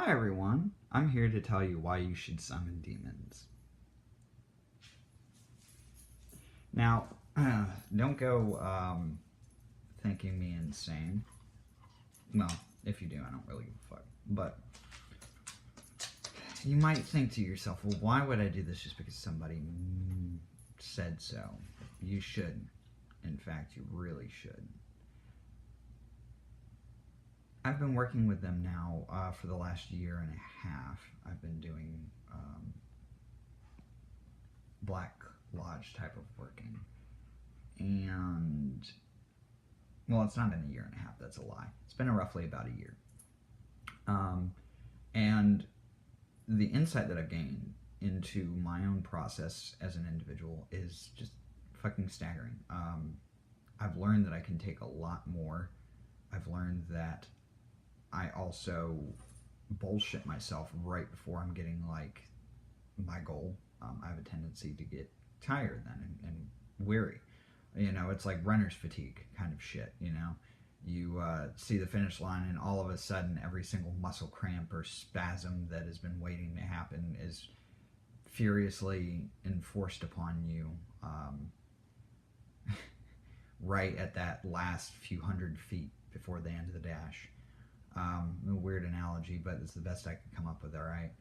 Hi everyone, I'm here to tell you why you should summon demons. Now, don't go thinking me insane. Well, if you do, I don't really give a fuck. But you might think to yourself, well, why would I do this just because somebody said so? You should. In fact, you really should. I've been working with them now for the last year and a half. I've been doing Black Lodge type of working. And, well, it's not been a year and a half, that's a lie. It's been roughly about a year. And the insight that I've gained into my own process as an individual is just fucking staggering. I've learned that I can take a lot more. I've learned that I also bullshit myself right before I'm getting like my goal. I have a tendency to get tired then and weary. You know, it's like runner's fatigue kind of shit, you know. You see the finish line and all of a sudden every single muscle cramp or spasm that has been waiting to happen is furiously enforced upon you right at that last few hundred feet before the end of the dash. A weird analogy, but it's the best I could come up with, alright?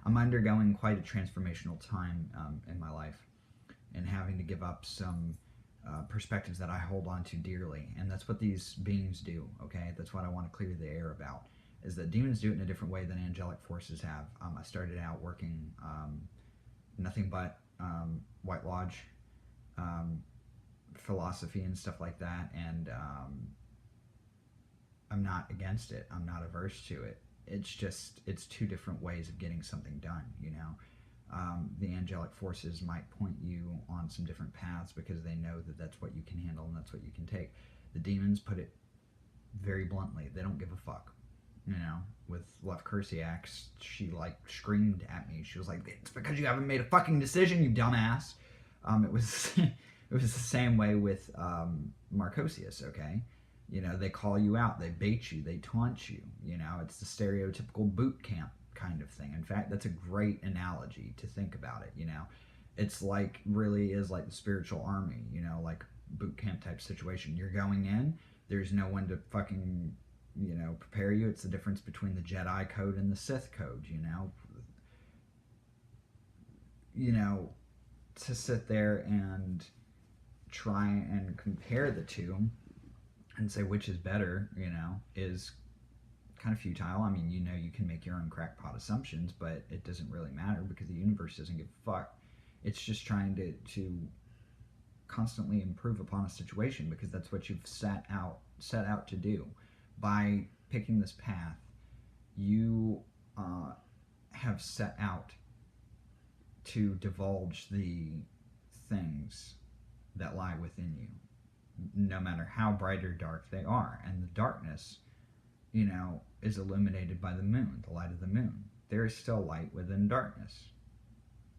I'm undergoing quite a transformational time in my life and having to give up some perspectives that I hold on to dearly. And that's what these beings do, okay? That's what I want to clear the air about, is that demons do it in a different way than angelic forces have. I started out working nothing but White Lodge philosophy and stuff like that, and I'm not against it. I'm not averse to it. It's just, it's two different ways of getting something done, you know? The angelic forces might point you on some different paths because they know that that's what you can handle and that's what you can take. The demons put it very bluntly. They don't give a fuck. You know, with Left Cursiax, she like screamed at me. She was like, "It's because you haven't made a fucking decision, you dumbass." It was it was the same way with Marcosius, okay? You know, they call you out, they bait you, they taunt you. You know, it's the stereotypical boot camp kind of thing. In fact, that's a great analogy to think about it, you know. It's like, really is like the spiritual army, you know, like boot camp type situation. You're going in, there's no one to fucking, you know, prepare you. It's the difference between the Jedi code and the Sith code, you know. You know, to sit there and try and compare the two and say which is better, you know, is kind of futile. I mean, you know, you can make your own crackpot assumptions, but it doesn't really matter because the universe doesn't give a fuck. It's just trying to constantly improve upon a situation because that's what you've set out to do. By picking this path, you have set out to divulge the things that lie within you, no matter how bright or dark they are. And the darkness, you know, is illuminated by the moon, the light of the moon. There is still light within darkness.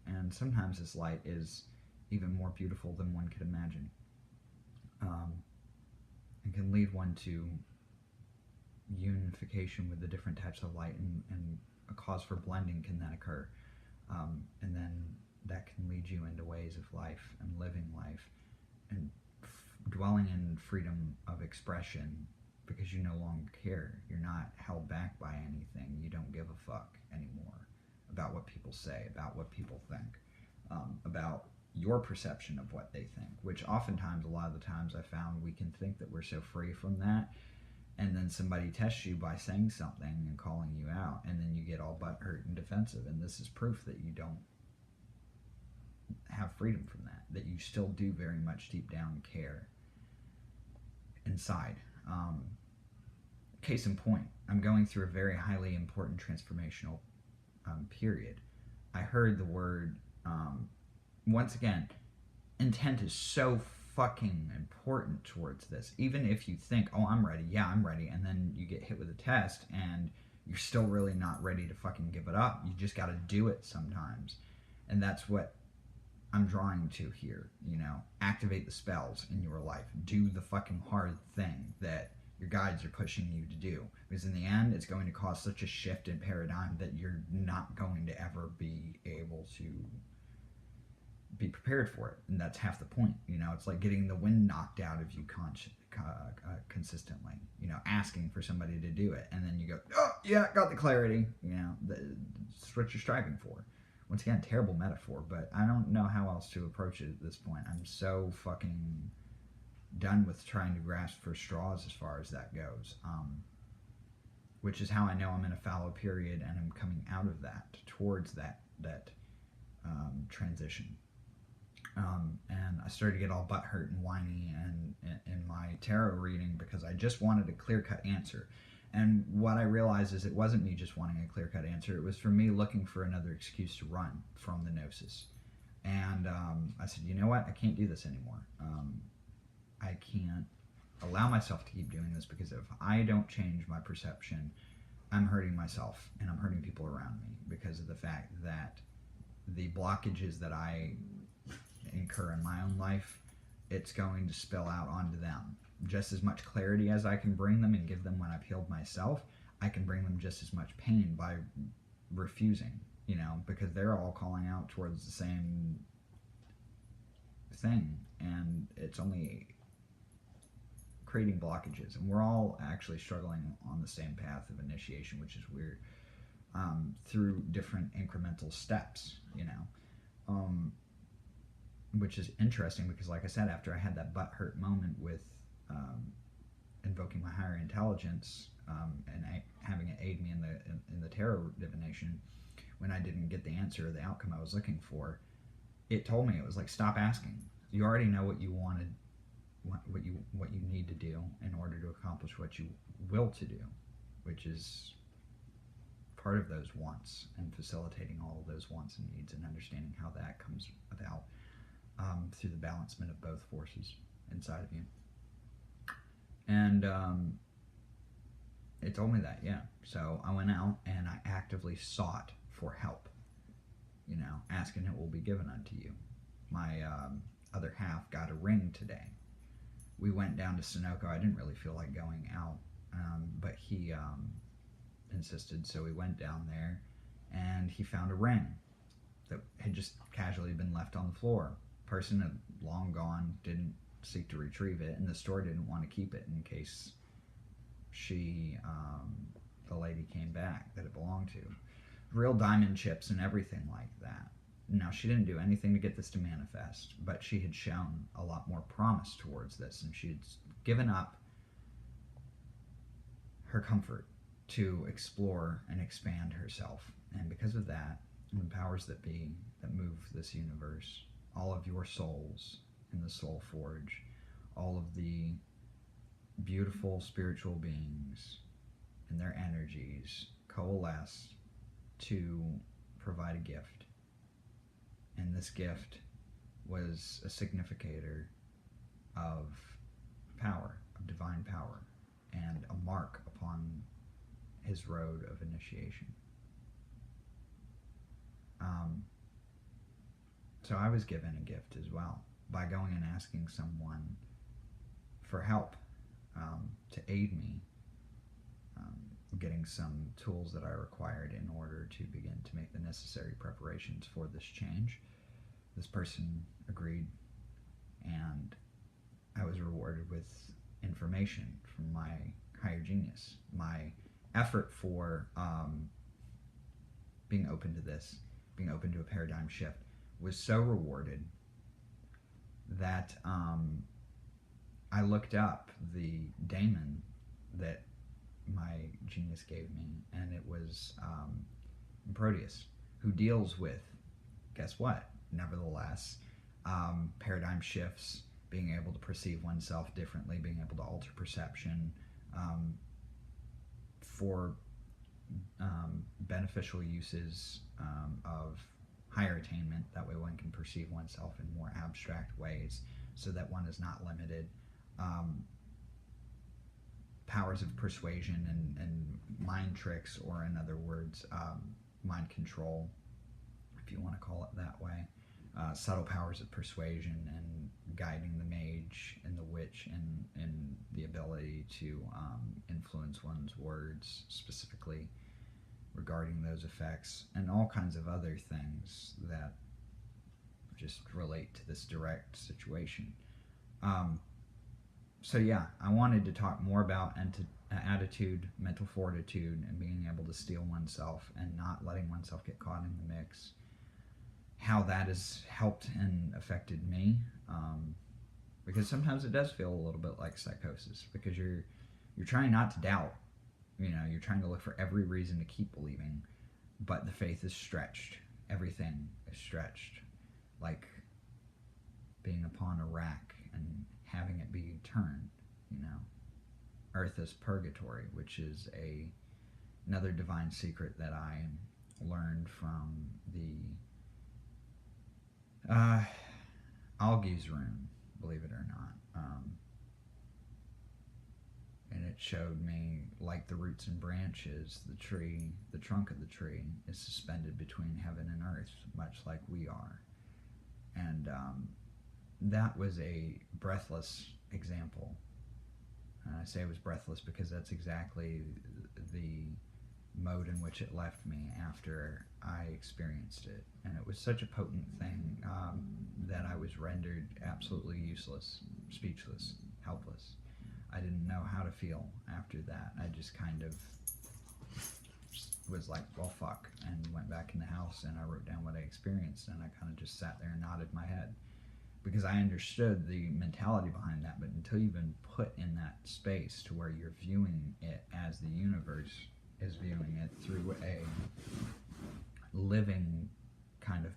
And sometimes this light is even more beautiful than one could imagine. And can lead one to unification with the different types of light, and a cause for blending can then occur. And then that can lead you into ways of life and living life and dwelling in freedom of expression because you no longer care. You're not held back by anything. You don't give a fuck anymore about what people say, about what people think, about your perception of what they think, which oftentimes, a lot of the times I found, we can think that we're so free from that, and then somebody tests you by saying something and calling you out, and then you get all butthurt and defensive, and this is proof that you don't have freedom from that you still do very much deep down care inside. Case in point, I'm going through a very highly important transformational period. I heard the word, once again, intent is so fucking important towards this. Even if you think, oh, I'm ready, yeah, I'm ready, and then you get hit with a test and you're still really not ready to fucking give it up. You just gotta do it sometimes. And that's what I'm drawing to here, you know. Activate the spells in your life. Do the fucking hard thing that your guides are pushing you to do. Because in the end, it's going to cause such a shift in paradigm that you're not going to ever be able to be prepared for it. And that's half the point. It's like getting the wind knocked out of you consistently, asking for somebody to do it. And then you go, oh, yeah, got the clarity. That's what you're striving for. Once again, terrible metaphor, but I don't know how else to approach it at this point. I'm so fucking done with trying to grasp for straws as far as that goes. Which is how I know I'm in a fallow period, and I'm coming out of that towards that transition. And I started to get all butthurt and whiny and in my tarot reading because I just wanted a clear-cut answer. And what I realized is it wasn't me just wanting a clear-cut answer. It was for me looking for another excuse to run from the gnosis. And I said, you know what? I can't do this anymore. I can't allow myself to keep doing this, because if I don't change my perception, I'm hurting myself and I'm hurting people around me, because of the fact that the blockages that I incur in my own life, it's going to spill out onto them. Just as much clarity as I can bring them and give them when I've healed myself, I can bring them just as much pain by refusing, because they're all calling out towards the same thing, and it's only creating blockages, and we're all actually struggling on the same path of initiation, which is weird, through different incremental steps, which is interesting, because like I said, after I had that butthurt moment with invoking my higher intelligence and having it aid me in the tarot divination, when I didn't get the answer or the outcome I was looking for, it told me, it was like, stop asking. You already know what you wanted, what you need to do in order to accomplish what you will to do, which is part of those wants, and facilitating all of those wants and needs, and understanding how that comes about through the balancement of both forces inside of you. And it told me that, yeah. So I went out and I actively sought for help, asking it will be given unto you. My other half got a ring today. We went down to Sunoco. I didn't really feel like going out, but he insisted, so we went down there, and he found a ring that had just casually been left on the floor. Person had long gone, didn't seek to retrieve it, and the store didn't want to keep it in case the lady came back that it belonged to. Real diamond chips and everything like that. Now, she didn't do anything to get this to manifest, but she had shown a lot more promise towards this, and she had given up her comfort to explore and expand herself. And because of that, the powers that be that move this universe, all of your souls in the Soul Forge, all of the beautiful spiritual beings and their energies coalesce to provide a gift. And this gift was a significator of power, of divine power, and a mark upon his road of initiation. So I was given a gift as well by going and asking someone for help to aid me getting some tools that I required in order to begin to make the necessary preparations for this change. This person agreed, and I was rewarded with information from my higher genius. My effort for being open to this, being open to a paradigm shift, was so rewarded that I looked up the daemon that my genius gave me, and it was Proteus, who deals with, guess what, nevertheless, paradigm shifts, being able to perceive oneself differently, being able to alter perception for beneficial uses of higher attainment. That way one can perceive oneself in more abstract ways, so that one is not limited. Powers of persuasion and mind tricks, or in other words, mind control, if you want to call it that way. Subtle powers of persuasion and guiding the mage and the witch and the ability to influence one's words specifically regarding those effects, and all kinds of other things that just relate to this direct situation. So yeah, I wanted to talk more about attitude, mental fortitude, and being able to steel oneself and not letting oneself get caught in the mix. How that has helped and affected me, because sometimes it does feel a little bit like psychosis, because you're trying not to doubt. You're trying to look for every reason to keep believing, but the faith is stretched. Everything is stretched, like being upon a rack and having it be turned. Earth is purgatory, which is another divine secret that I learned from the Algi's rune, believe it or not. And it showed me, like the roots and branches, the trunk of the tree is suspended between heaven and earth, much like we are. And that was a breathless example. And I say it was breathless because that's exactly the mode in which it left me after I experienced it. And it was such a potent thing that I was rendered absolutely useless, speechless, helpless. I didn't know how to feel after that. I just kind of was like, well, fuck, and went back in the house and I wrote down what I experienced, and I kind of just sat there and nodded my head because I understood the mentality behind that. But until you've been put in that space to where you're viewing it as the universe is viewing it through a living kind of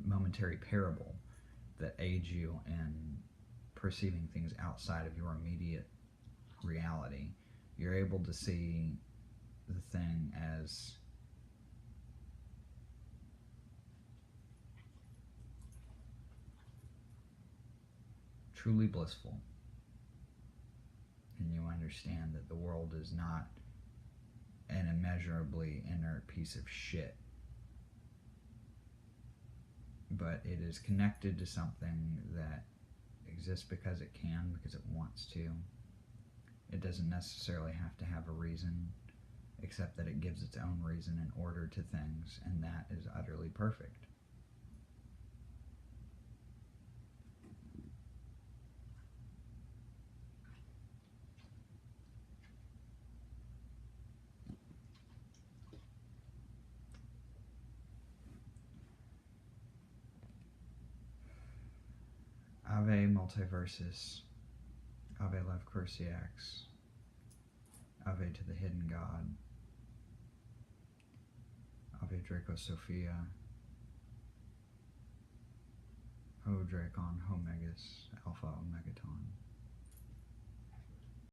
momentary parable that aids you in perceiving things outside of your immediate reality, you're able to see the thing as truly blissful. And you understand that the world is not an immeasurably inert piece of shit, but it is connected to something that exists because it can, because it wants to. It doesn't necessarily have to have a reason, except that it gives its own reason and order to things, and that is utterly perfect. Ave Multiversus, Ave Lev Cruciax, Ave to the Hidden God, Ave Draco Sophia, Ho Dracon, Ho Megas,